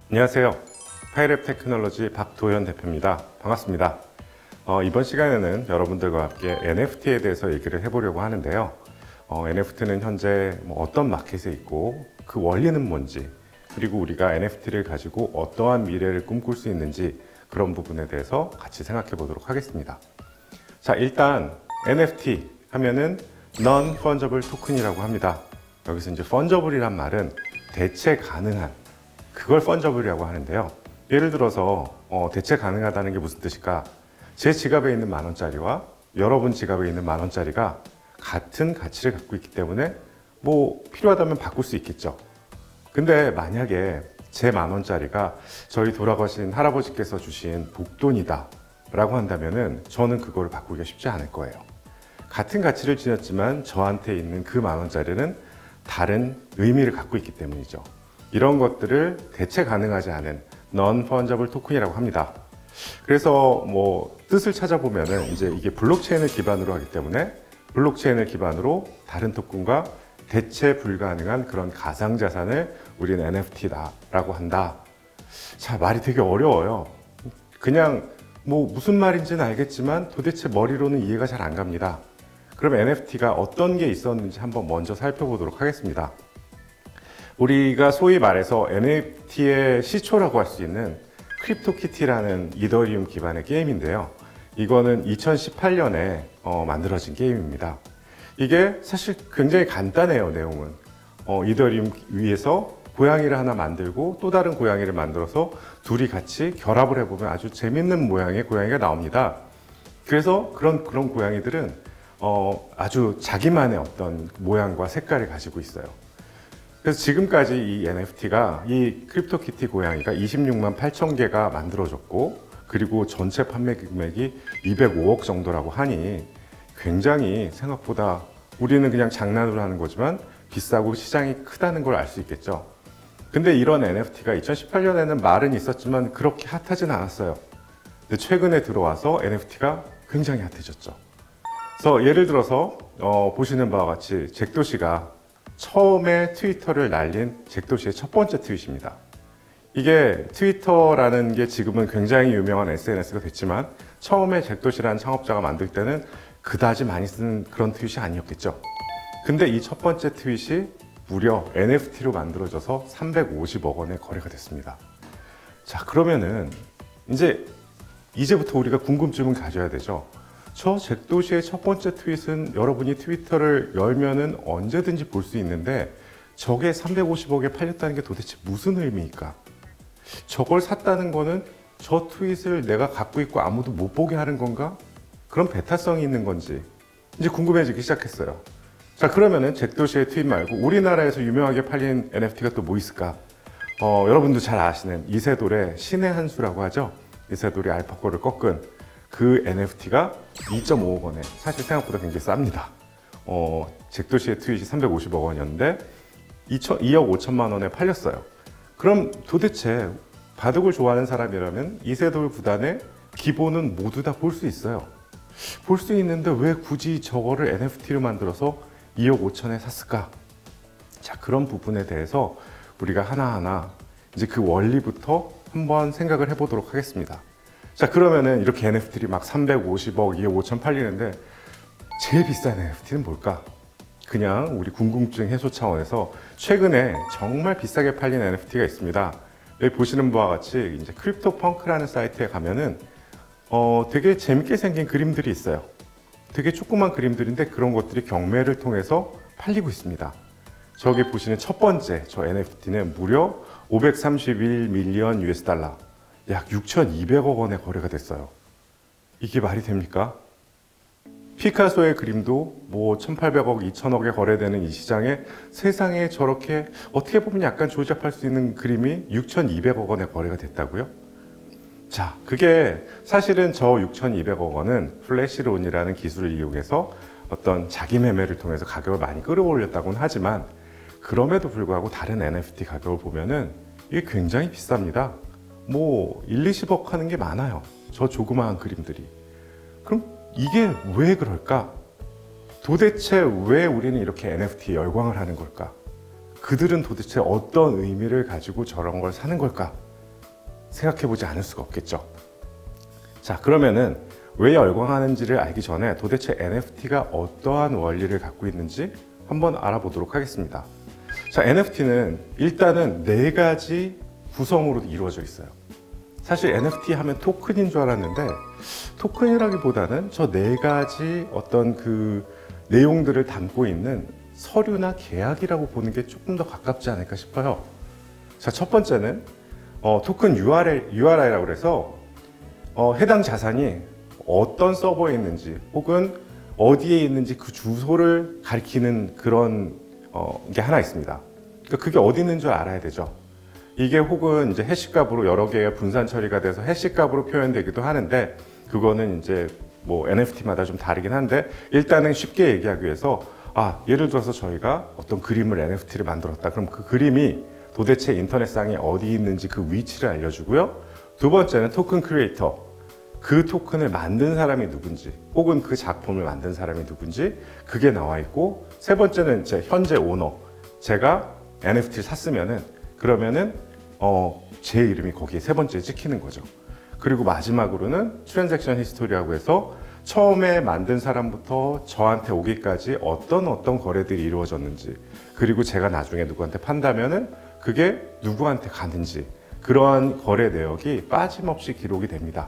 안녕하세요. 파이랩 테크놀로지 박도현 대표입니다. 반갑습니다. 이번 시간에는 여러분들과 함께 NFT에 대해서 얘기를 해보려고 하는데요. NFT는 현재 어떤 마켓에 있고 그 원리는 뭔지, 그리고 우리가 NFT를 가지고 어떠한 미래를 꿈꿀 수 있는지, 그런 부분에 대해서 같이 생각해 보도록 하겠습니다. 자, 일단 NFT 하면은 Non-Fungible Token이라고 합니다. 여기서 이제 Fungible이란 말은 대체 가능한, 그걸 Fungible이라고 하는데요. 예를 들어서 대체 가능하다는 게 무슨 뜻일까? 제 지갑에 있는 10,000원짜리와 여러분 지갑에 있는 10,000원짜리가 같은 가치를 갖고 있기 때문에 필요하다면 바꿀 수 있겠죠. 근데 만약에 제 10,000원짜리가 저희 돌아가신 할아버지께서 주신 복돈이다 라고 한다면은 저는 그걸 바꾸기가 쉽지 않을 거예요. 같은 가치를 지녔지만 저한테 있는 그 10,000원짜리는 다른 의미를 갖고 있기 때문이죠. 이런 것들을 대체 가능하지 않은 Non-Fungible Token이라고 합니다. 그래서 뜻을 찾아보면은 이제 이게 블록체인을 기반으로 하기 때문에 블록체인을 기반으로 다른 토큰과 대체 불가능한 그런 가상자산을 우리는 NFT다라고 한다. 자, 말이 되게 어려워요. 그냥 무슨 말인지는 알겠지만 도대체 머리로는 이해가 잘 안 갑니다. 그럼 NFT가 어떤 게 있었는지 한번 먼저 살펴보도록 하겠습니다. 우리가 소위 말해서 NFT의 시초라고 할 수 있는 크립토키티라는 이더리움 기반의 게임인데요. 이거는 2018년에 만들어진 게임입니다. 이게 사실 굉장히 간단해요, 내용은. 이더리움 위에서 고양이를 하나 만들고 또 다른 고양이를 만들어서 둘이 같이 결합을 해보면 아주 재밌는 모양의 고양이가 나옵니다. 그래서 그런 고양이들은 아주 자기만의 어떤 모양과 색깔을 가지고 있어요. 그래서 지금까지 이 NFT가, 이 크립토키티 고양이가 26만 8천 개가 만들어졌고, 그리고 전체 판매 금액이 205억 정도라고 하니 굉장히 생각보다, 우리는 그냥 장난으로 하는 거지만 비싸고 시장이 크다는 걸 알 수 있겠죠. 근데 이런 NFT가 2018년에는 말은 있었지만 그렇게 핫하진 않았어요. 근데 최근에 들어와서 NFT가 굉장히 핫해졌죠. 그래서 예를 들어서 보시는 바와 같이 잭도시가 처음에 트위터를 날린 잭도시의 첫 번째 트윗입니다. 이게 트위터라는 게 지금은 굉장히 유명한 SNS가 됐지만 처음에 잭도시라는 창업자가 만들 때는 그다지 많이 쓰는 그런 트윗이 아니었겠죠. 근데 이 첫 번째 트윗이 무려 NFT로 만들어져서 350억 원의 거래가 됐습니다. 자, 그러면은 이제부터 우리가 궁금증을 가져야 되죠. 저 잭도시의 첫 번째 트윗은 여러분이 트위터를 열면은 언제든지 볼 수 있는데 저게 350억에 팔렸다는 게 도대체 무슨 의미일까? 저걸 샀다는 거는 저 트윗을 내가 갖고 있고 아무도 못 보게 하는 건가? 그런 배타성이 있는 건지 이제 궁금해지기 시작했어요. 자, 그러면은 잭도시의 트윗 말고 우리나라에서 유명하게 팔린 NFT가 또 뭐 있을까? 여러분도 잘 아시는 이세돌의 신의 한 수라고 하죠. 이세돌이 알파고를 꺾은 그 NFT가 2.5억 원에, 사실 생각보다 굉장히 쌉니다. 잭도시의 트윗이 350억 원이었는데 2억 5천만 원에 팔렸어요. 그럼 도대체 바둑을 좋아하는 사람이라면 이세돌 구단의 기본은 모두 다 볼 수 있어요. 볼 수 있는데 왜 굳이 저거를 NFT로 만들어서 2억 5천에 샀을까? 자, 그런 부분에 대해서 우리가 하나하나 이제 그 원리부터 한번 생각을 해보도록 하겠습니다. 자, 그러면은 이렇게 NFT를 막 350억, 2억 5천 팔리는데 제일 비싼 NFT는 뭘까? 그냥 우리 궁금증 해소 차원에서 최근에 정말 비싸게 팔린 NFT가 있습니다. 여기 보시는 바와 같이 이제 크립토펑크라는 사이트에 가면은 되게 재밌게 생긴 그림들이 있어요. 되게 조그만 그림들인데 그런 것들이 경매를 통해서 팔리고 있습니다. 저기 보시는 첫 번째 저 NFT는 무려 531 밀리언 US 달러, 약 6,200억 원의 거래가 됐어요. 이게 말이 됩니까? 피카소의 그림도 1,800억, 2,000억에 거래되는 이 시장에 세상에 저렇게 어떻게 보면 약간 조잡할 수 있는 그림이 6,200억 원에 거래가 됐다고요? 자, 그게 사실은 저 6,200억 원은 플래시론이라는 기술을 이용해서 어떤 자기 매매를 통해서 가격을 많이 끌어올렸다고는 하지만 그럼에도 불구하고 다른 NFT 가격을 보면은 이게 굉장히 비쌉니다. 1, 20억 하는 게 많아요. 저 조그마한 그림들이. 그럼 이게 왜 그럴까? 도대체 왜 우리는 이렇게 NFT에 열광을 하는 걸까? 그들은 도대체 어떤 의미를 가지고 저런 걸 사는 걸까? 생각해 보지 않을 수가 없겠죠. 자, 그러면은 왜 열광하는지를 알기 전에 도대체 NFT가 어떠한 원리를 갖고 있는지 한번 알아보도록 하겠습니다. 자, NFT는 일단은 4가지 구성으로 이루어져 있어요. 사실 NFT 하면 토큰인 줄 알았는데 토큰이라기보다는 저 4가지 어떤 그 내용들을 담고 있는 서류나 계약이라고 보는 게 조금 더 가깝지 않을까 싶어요. 자, 첫 번째는 토큰 URI라고 해서 해당 자산이 어떤 서버에 있는지 혹은 어디에 있는지 그 주소를 가리키는 그런 게 하나 있습니다. 그러니까 그게 어디 있는 줄 알아야 되죠. 이게 혹은 이제 해시값으로 여러 개의 분산 처리가 돼서 해시값으로 표현되기도 하는데 그거는 이제 뭐 NFT마다 좀 다르긴 한데 일단은 쉽게 얘기하기 위해서 예를 들어서 저희가 어떤 그림을 NFT를 만들었다. 그럼 그 그림이 도대체 인터넷상에 어디 있는지 그 위치를 알려주고요. 두 번째는 토큰 크리에이터. 그 토큰을 만든 사람이 누군지 혹은 그 작품을 만든 사람이 누군지 그게 나와 있고 세 번째는 이제 현재 오너. 제가 NFT를 샀으면은 그러면은 제 이름이 거기에 세 번째에 찍히는 거죠. 그리고 마지막으로는 트랜잭션 히스토리라고 해서 처음에 만든 사람부터 저한테 오기까지 어떤 거래들이 이루어졌는지 그리고 제가 나중에 누구한테 판다면은 그게 누구한테 가는지 그러한 거래 내역이 빠짐없이 기록이 됩니다.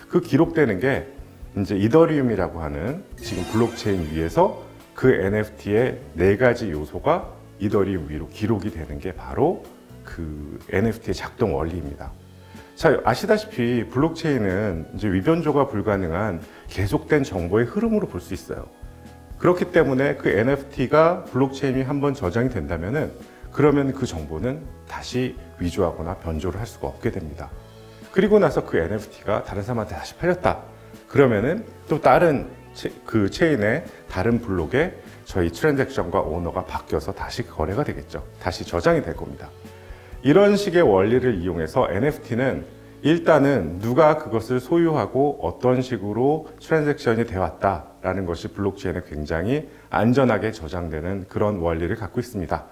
그 기록되는 게 이제 이더리움이라고 하는 지금 블록체인 위에서 그 NFT의 4가지 요소가 이더리움 위로 기록이 되는 게 바로 그 NFT의 작동 원리입니다. 자, 아시다시피 블록체인은 이제 위변조가 불가능한 계속된 정보의 흐름으로 볼 수 있어요. 그렇기 때문에 그 NFT가 블록체인이 한번 저장이 된다면은 그러면 그 정보는 다시 위조하거나 변조를 할 수가 없게 됩니다. 그리고 나서 그 NFT가 다른 사람한테 다시 팔렸다. 그러면은 또 다른 그 체인의 다른 블록에 저희 트랜잭션과 오너가 바뀌어서 다시 거래가 되겠죠. 다시 저장이 될 겁니다. 이런 식의 원리를 이용해서 NFT는 일단은 누가 그것을 소유하고 어떤 식으로 트랜잭션이 되었다라는 것이 블록체인에 굉장히 안전하게 저장되는 그런 원리를 갖고 있습니다.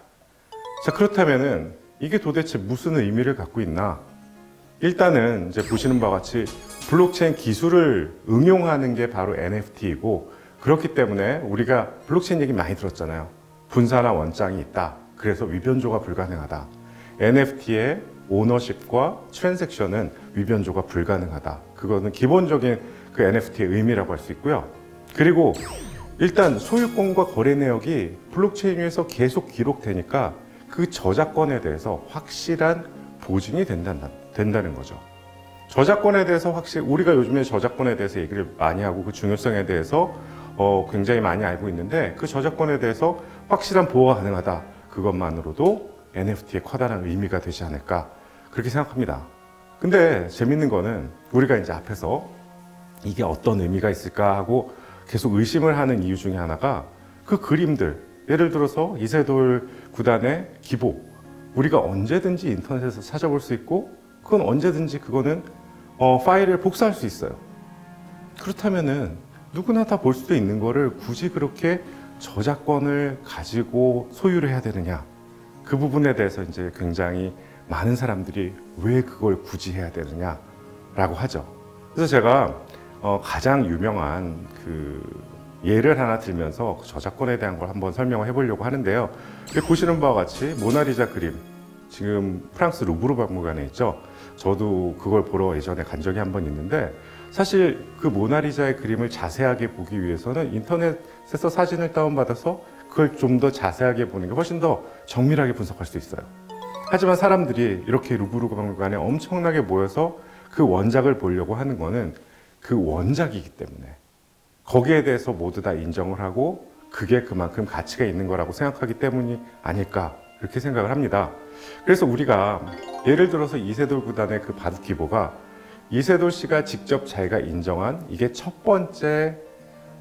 자, 그렇다면은 이게 도대체 무슨 의미를 갖고 있나? 일단은 이제 보시는 바와 같이 블록체인 기술을 응용하는 게 바로 NFT이고 그렇기 때문에 우리가 블록체인 얘기 많이 들었잖아요. 분산화 원장이 있다. 그래서 위변조가 불가능하다. NFT의 오너십과 트랜잭션은 위변조가 불가능하다. 그거는 기본적인 그 NFT의 의미라고 할 수 있고요. 그리고 일단 소유권과 거래 내역이 블록체인 위에서 계속 기록되니까 그 저작권에 대해서 확실한 보증이 된다는 거죠. 저작권에 대해서 우리가 요즘에 저작권에 대해서 얘기를 많이 하고 그 중요성에 대해서 굉장히 많이 알고 있는데 그 저작권에 대해서 확실한 보호가 가능하다. 그것만으로도 NFT의 커다란 의미가 되지 않을까 그렇게 생각합니다. 근데 재밌는 거는 우리가 이제 앞에서 이게 어떤 의미가 있을까 하고 계속 의심을 하는 이유 중에 하나가 그 그림들, 예를 들어서 이세돌 구단의 기복, 우리가 언제든지 인터넷에서 찾아볼 수 있고 그건 언제든지 그거는 파일을 복사할 수 있어요. 그렇다면은 누구나 다 볼 수도 있는 거를 굳이 그렇게 저작권을 가지고 소유를 해야 되느냐? 그 부분에 대해서 이제 굉장히 많은 사람들이 왜 그걸 굳이 해야 되느냐라고 하죠. 그래서 제가 가장 유명한 그 예를 하나 들면서 저작권에 대한 걸 한번 설명을 해보려고 하는데요. 보시는 바와 같이 모나리자 그림, 지금 프랑스 루브르 박물관에 있죠. 저도 그걸 보러 예전에 간 적이 한 번 있는데 사실 그 모나리자의 그림을 자세하게 보기 위해서는 인터넷에서 사진을 다운받아서 그걸 좀 더 자세하게 보는 게 훨씬 더 정밀하게 분석할 수 있어요. 하지만 사람들이 이렇게 루브르 박물관에 엄청나게 모여서 그 원작을 보려고 하는 거는 그 원작이기 때문에 거기에 대해서 모두 다 인정을 하고 그게 그만큼 가치가 있는 거라고 생각하기 때문이 아닐까 그렇게 생각을 합니다. 그래서 우리가 예를 들어서 이세돌 구단의 그 바둑기보가 이세돌 씨가 직접 자기가 인정한 이게 첫 번째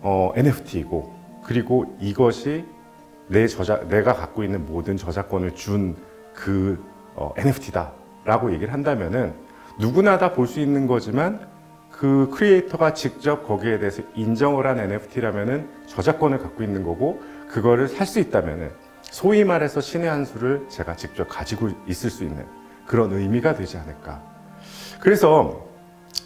NFT이고 그리고 이것이 내가 갖고 있는 모든 저작권을 준 그 NFT다 라고 얘기를 한다면은 누구나 다 볼 수 있는 거지만 그 크리에이터가 직접 거기에 대해서 인정을 한 NFT라면은 저작권을 갖고 있는 거고 그거를 살 수 있다면은 소위 말해서 신의 한 수를 제가 직접 가지고 있을 수 있는 그런 의미가 되지 않을까. 그래서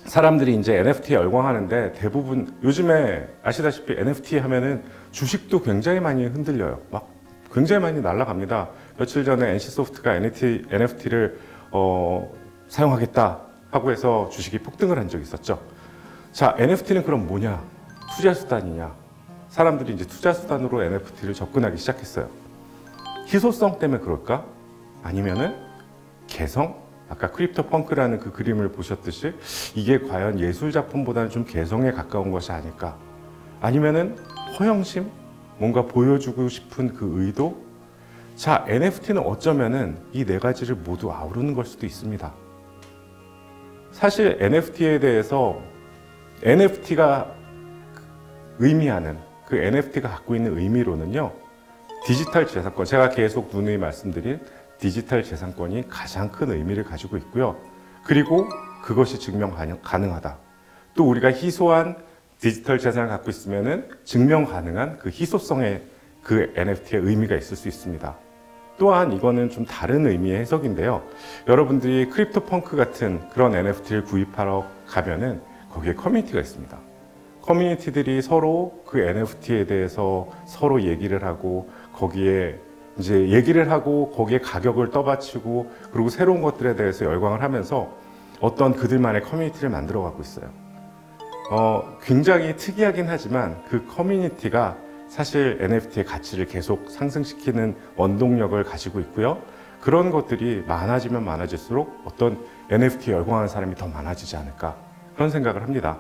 사람들이 이제 NFT에 열광하는데 대부분 요즘에 아시다시피 NFT 하면은 주식도 굉장히 많이 흔들려요. 막 굉장히 많이 날아갑니다. 며칠 전에 NC소프트가 NFT를 사용하겠다 하고 해서 주식이 폭등을 한 적이 있었죠. 자, NFT는 그럼 뭐냐? 투자 수단이냐? 사람들이 이제 투자 수단으로 NFT를 접근하기 시작했어요. 희소성 때문에 그럴까? 아니면은 개성? 아까 크립토 펑크라는 그 그림을 보셨듯이 이게 과연 예술 작품보다는 좀 개성에 가까운 것이 아닐까? 아니면은 허영심? 뭔가 보여주고 싶은 그 의도? 자, NFT는 어쩌면은 이 네 가지를 모두 아우르는 걸 수도 있습니다. 사실 NFT에 대해서 NFT가 의미하는 그 NFT가 갖고 있는 의미로는요, 디지털 재산권, 제가 계속 누누이 말씀드린 디지털 재산권이 가장 큰 의미를 가지고 있고요. 그리고 그것이 증명 가능하다. 또 우리가 희소한 디지털 재산을 갖고 있으면은 증명 가능한 그 희소성의 그 NFT의 의미가 있을 수 있습니다. 또한 이거는 좀 다른 의미의 해석인데요. 여러분들이 크립토 펑크 같은 그런 NFT를 구입하러 가면은 거기에 커뮤니티가 있습니다. 커뮤니티들이 서로 그 NFT에 대해서 서로 얘기를 하고 거기에 이제 얘기를 하고 거기에 가격을 떠받치고 그리고 새로운 것들에 대해서 열광을 하면서 어떤 그들만의 커뮤니티를 만들어 가고 있어요. 굉장히 특이하긴 하지만 그 커뮤니티가 사실 NFT의 가치를 계속 상승시키는 원동력을 가지고 있고요. 그런 것들이 많아지면 많아질수록 어떤 NFT에 열광하는 사람이 더 많아지지 않을까 그런 생각을 합니다.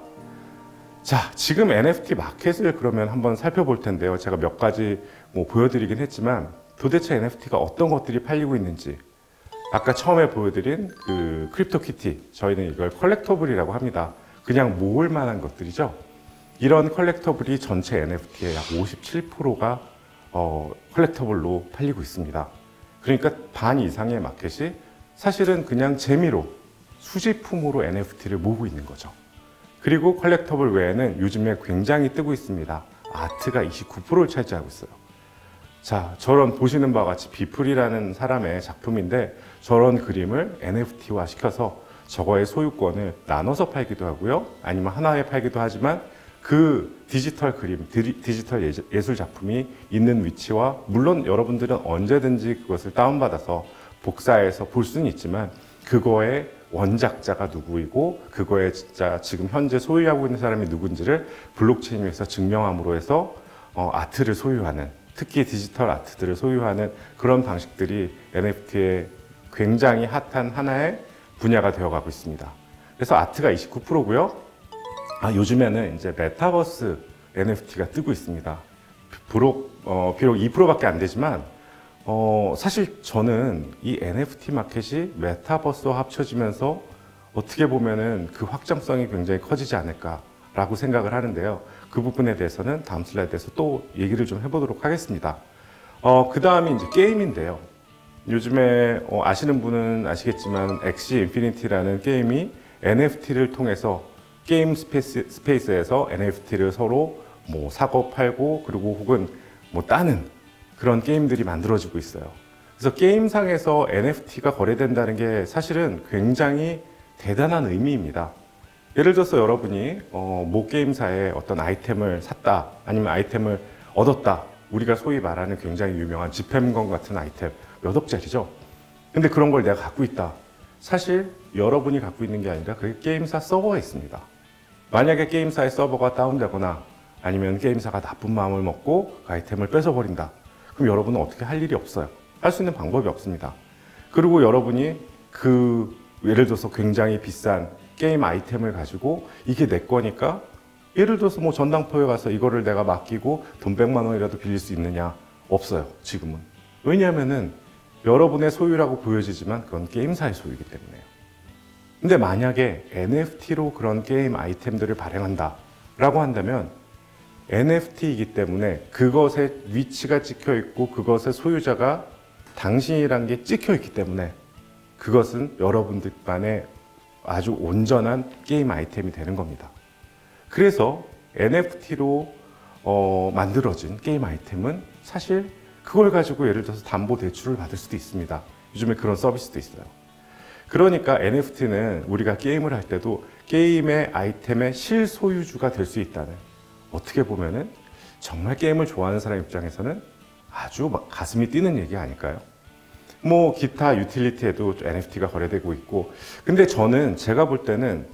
자, 지금 NFT 마켓을 그러면 한번 살펴볼 텐데요. 제가 몇 가지 보여드리긴 했지만 도대체 NFT가 어떤 것들이 팔리고 있는지, 아까 처음에 보여드린 그 크립토키티, 저희는 이걸 컬렉터블이라고 합니다. 그냥 모을 만한 것들이죠. 이런 컬렉터블이 전체 NFT의 약 57%가 컬렉터블로 팔리고 있습니다. 그러니까 반 이상의 마켓이 사실은 그냥 재미로 수집품으로 NFT를 모으고 있는 거죠. 그리고 컬렉터블 외에는 요즘에 굉장히 뜨고 있습니다. 아트가 29%를 차지하고 있어요. 자, 저런 보시는 바와 같이 비플이라는 사람의 작품인데 저런 그림을 NFT화 시켜서 저거의 소유권을 나눠서 팔기도 하고요. 아니면 하나에 팔기도 하지만 그 디지털 그림, 디지털 예술 작품이 있는 위치와 물론 여러분들은 언제든지 그것을 다운받아서 복사해서 볼 수는 있지만 그거의 원작자가 누구이고 그거에 진짜 지금 현재 소유하고 있는 사람이 누군지를 블록체인 위에서 증명함으로 해서 아트를 소유하는, 특히 디지털 아트들을 소유하는 그런 방식들이 NFT의 굉장히 핫한 하나의 분야가 되어가고 있습니다. 그래서 아트가 29%고요. 요즘에는 이제 메타버스 NFT가 뜨고 있습니다. 비록 2%밖에 안 되지만 사실 저는 이 NFT 마켓이 메타버스와 합쳐지면서 어떻게 보면은 그 확장성이 굉장히 커지지 않을까라고 생각을 하는데요. 그 부분에 대해서는 다음 슬라이드에서 또 얘기를 좀 해보도록 하겠습니다. 그 다음이 이제 게임인데요. 요즘에 아시는 분은 아시겠지만 엑시 인피니티라는 게임이 NFT를 통해서 게임 스페이스에서 NFT를 서로 사고 팔고 그리고 혹은 따는 그런 게임들이 만들어지고 있어요. 그래서 게임상에서 NFT가 거래된다는 게 사실은 굉장히 대단한 의미입니다. 예를 들어서 여러분이 모 게임사에 어떤 아이템을 샀다 아니면 아이템을 얻었다, 우리가 소위 말하는 굉장히 유명한 지펜건 같은 아이템 몇 억짜리죠. 근데 그런 걸 내가 갖고 있다. 사실 여러분이 갖고 있는 게 아니라 그게 게임사 서버에 있습니다. 만약에 게임사의 서버가 다운되거나 아니면 게임사가 나쁜 마음을 먹고 그 아이템을 뺏어버린다. 그럼 여러분은 어떻게 할 일이 없어요. 할 수 있는 방법이 없습니다. 그리고 여러분이 예를 들어서 굉장히 비싼 게임 아이템을 가지고 이게 내 거니까 예를 들어서 전당포에 가서 이거를 내가 맡기고 돈 100만 원이라도 빌릴 수 있느냐? 없어요, 지금은. 왜냐하면은 여러분의 소유라고 보여지지만 그건 게임사의 소유이기 때문에요. 근데 만약에 NFT로 그런 게임 아이템들을 발행한다 라고 한다면 NFT이기 때문에 그것의 위치가 찍혀 있고 그것의 소유자가 당신이란 게 찍혀 있기 때문에 그것은 여러분들만의 아주 온전한 게임 아이템이 되는 겁니다. 그래서 NFT로 만들어진 게임 아이템은 사실 그걸 가지고 예를 들어서 담보대출을 받을 수도 있습니다. 요즘에 그런 서비스도 있어요. 그러니까 NFT는 우리가 게임을 할 때도 게임의 아이템의 실소유주가 될 수 있다는, 어떻게 보면은 정말 게임을 좋아하는 사람 입장에서는 아주 막 가슴이 뛰는 얘기 아닐까요? 뭐 기타 유틸리티에도 NFT가 거래되고 있고, 근데 저는 제가 볼 때는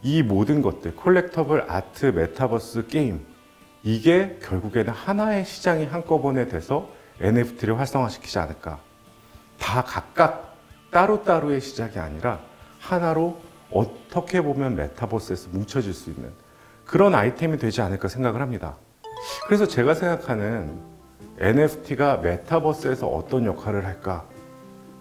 이 모든 것들, 콜렉터블 아트, 메타버스, 게임, 이게 결국에는 하나의 시장이 한꺼번에 돼서 NFT를 활성화시키지 않을까. 다 각각 따로따로의 시작이 아니라 하나로 어떻게 보면 메타버스에서 뭉쳐질 수 있는 그런 아이템이 되지 않을까 생각을 합니다. 그래서 제가 생각하는 NFT가 메타버스에서 어떤 역할을 할까?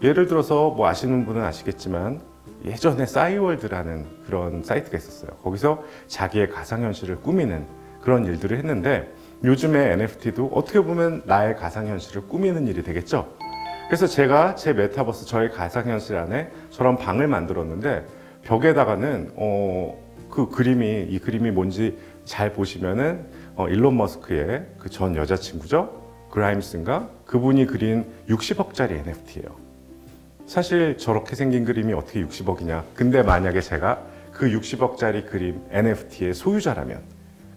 예를 들어서 뭐 아시는 분은 아시겠지만 예전에 싸이월드라는 그런 사이트가 있었어요. 거기서 자기의 가상현실을 꾸미는 그런 일들을 했는데, 요즘에 NFT도 어떻게 보면 나의 가상현실을 꾸미는 일이 되겠죠. 그래서 제가 제 메타버스, 저의 가상현실 안에 저런 방을 만들었는데, 벽에다가는 그 그림이, 이 그림이 뭔지 잘 보시면은 일론 머스크의 그 전 여자친구죠, 그라임스인가, 그분이 그린 60억짜리 NFT예요. 사실 저렇게 생긴 그림이 어떻게 60억이냐. 근데 만약에 제가 그 60억짜리 그림 NFT의 소유자라면,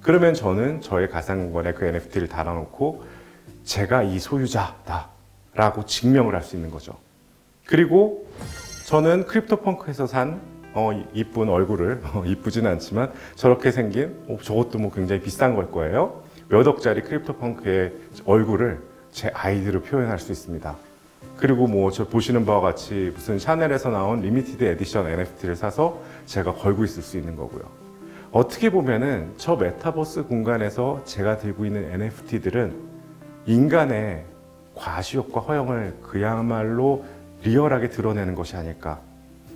그러면 저는 저의 가상공간에 그 NFT를 달아놓고 제가 이 소유자다 라고 증명을 할 수 있는 거죠. 그리고 저는 크립토펑크에서 산 이쁜 얼굴을, 이쁘진 않지만 저렇게 생긴, 저것도 뭐 굉장히 비싼 걸 거예요, 몇 억짜리 크립토펑크의 얼굴을 제 아이디로 표현할 수 있습니다. 그리고 뭐 저 보시는 바와 같이 무슨 샤넬에서 나온 리미티드 에디션 NFT를 사서 제가 걸고 있을 수 있는 거고요. 어떻게 보면은 저 메타버스 공간에서 제가 들고 있는 NFT들은 인간의 과시욕과 허영을 그야말로 리얼하게 드러내는 것이 아닐까.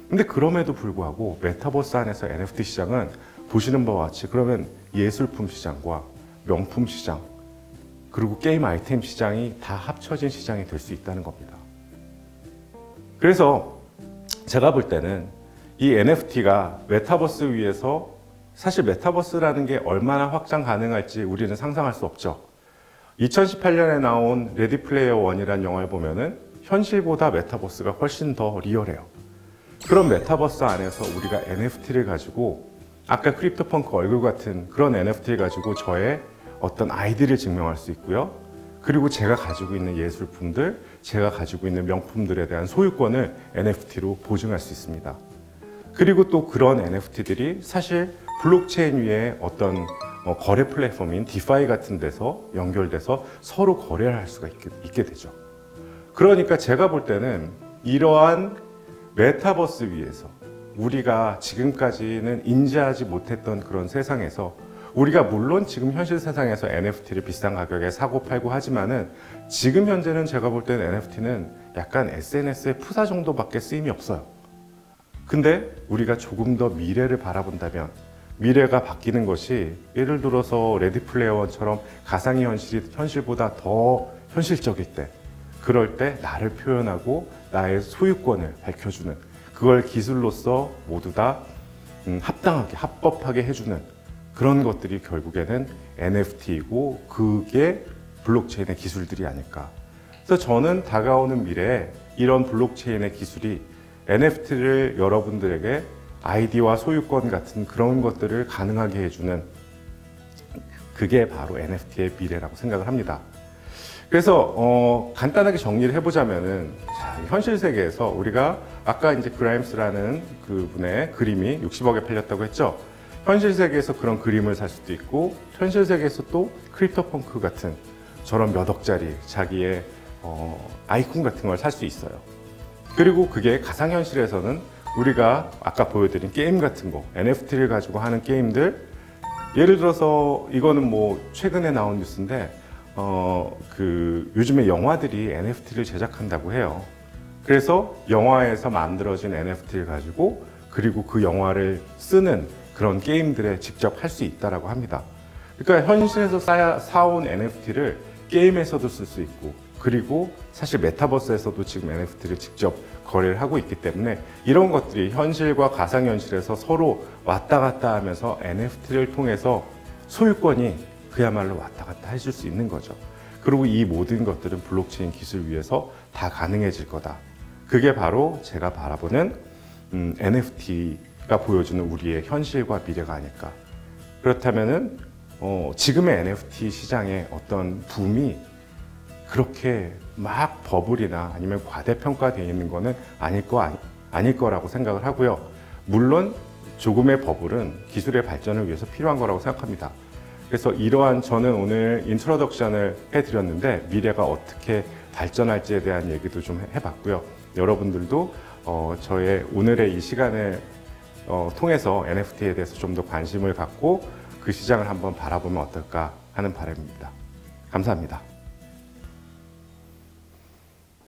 근데 그럼에도 불구하고 메타버스 안에서 NFT 시장은 보시는 바와 같이 그러면 예술품 시장과 명품 시장, 그리고 게임 아이템 시장이 다 합쳐진 시장이 될 수 있다는 겁니다. 그래서 제가 볼 때는 이 NFT가 메타버스 위에서, 사실 메타버스라는 게 얼마나 확장 가능할지 우리는 상상할 수 없죠. 2018년에 나온 레디 플레이어 원이라는 영화를 보면은 현실보다 메타버스가 훨씬 더 리얼해요. 그런 메타버스 안에서 우리가 NFT를 가지고, 아까 크립토펑크 얼굴 같은 그런 NFT를 가지고 저의 어떤 아이디를 증명할 수 있고요. 그리고 제가 가지고 있는 예술품들, 제가 가지고 있는 명품들에 대한 소유권을 NFT로 보증할 수 있습니다. 그리고 또 그런 NFT들이 사실 블록체인 위에 어떤 거래 플랫폼인 디파이 같은 데서 연결돼서 서로 거래를 할 수가 있게 되죠. 그러니까 제가 볼 때는 이러한 메타버스 위에서 우리가 지금까지는 인지하지 못했던 그런 세상에서, 우리가 물론 지금 현실 세상에서 NFT를 비싼 가격에 사고 팔고 하지만은 지금 현재는 제가 볼 때는 NFT는 약간 SNS의 푸사 정도밖에 쓰임이 없어요. 근데 우리가 조금 더 미래를 바라본다면, 미래가 바뀌는 것이 예를 들어서 레디 플레이어 원처럼 가상의 현실이 현실보다 더 현실적일 때, 그럴 때 나를 표현하고 나의 소유권을 밝혀주는, 그걸 기술로서 모두 다 합당하게, 합법하게 해주는 그런 것들이 결국에는 NFT이고 그게 블록체인의 기술들이 아닐까. 그래서 저는 다가오는 미래에 이런 블록체인의 기술이 NFT를 여러분들에게 아이디와 소유권 같은 그런 것들을 가능하게 해주는, 그게 바로 NFT의 미래라고 생각을 합니다. 그래서 간단하게 정리를 해보자면은, 현실 세계에서 우리가 아까 이제 그라임스라는 그분의 그림이 60억에 팔렸다고 했죠. 현실 세계에서 그런 그림을 살 수도 있고, 현실 세계에서 또 크립토펑크 같은 저런 몇 억짜리 자기의 아이콘 같은 걸 살 수 있어요. 그리고 그게 가상현실에서는 우리가 아까 보여드린 게임 같은 거, NFT를 가지고 하는 게임들, 예를 들어서 이거는 뭐 최근에 나온 뉴스인데, 요즘에 영화들이 NFT를 제작한다고 해요. 그래서 영화에서 만들어진 NFT를 가지고, 그리고 그 영화를 쓰는 그런 게임들에 직접 할 수 있다라고 합니다. 그러니까 현실에서 사온 NFT를 게임에서도 쓸 수 있고, 그리고 사실 메타버스에서도 지금 NFT를 직접 거래를 하고 있기 때문에 이런 것들이 현실과 가상현실에서 서로 왔다 갔다 하면서 NFT를 통해서 소유권이 그야말로 왔다 갔다 해줄 수 있는 거죠. 그리고 이 모든 것들은 블록체인 기술 위에서 다 가능해질 거다. 그게 바로 제가 바라보는 NFT가 보여주는 우리의 현실과 미래가 아닐까. 그렇다면은 지금의 NFT 시장의 어떤 붐이 그렇게 막 버블이나 아니면 과대평가되어 있는 거는 아닐 거라고 생각을 하고요. 물론 조금의 버블은 기술의 발전을 위해서 필요한 거라고 생각합니다. 그래서 이러한 저는 오늘 인트로덕션을 해드렸는데 미래가 어떻게 발전할지에 대한 얘기도 좀 해봤고요. 여러분들도 저의 오늘의 이 시간을 통해서 NFT에 대해서 좀 더 관심을 갖고 그 시장을 한번 바라보면 어떨까 하는 바람입니다. 감사합니다.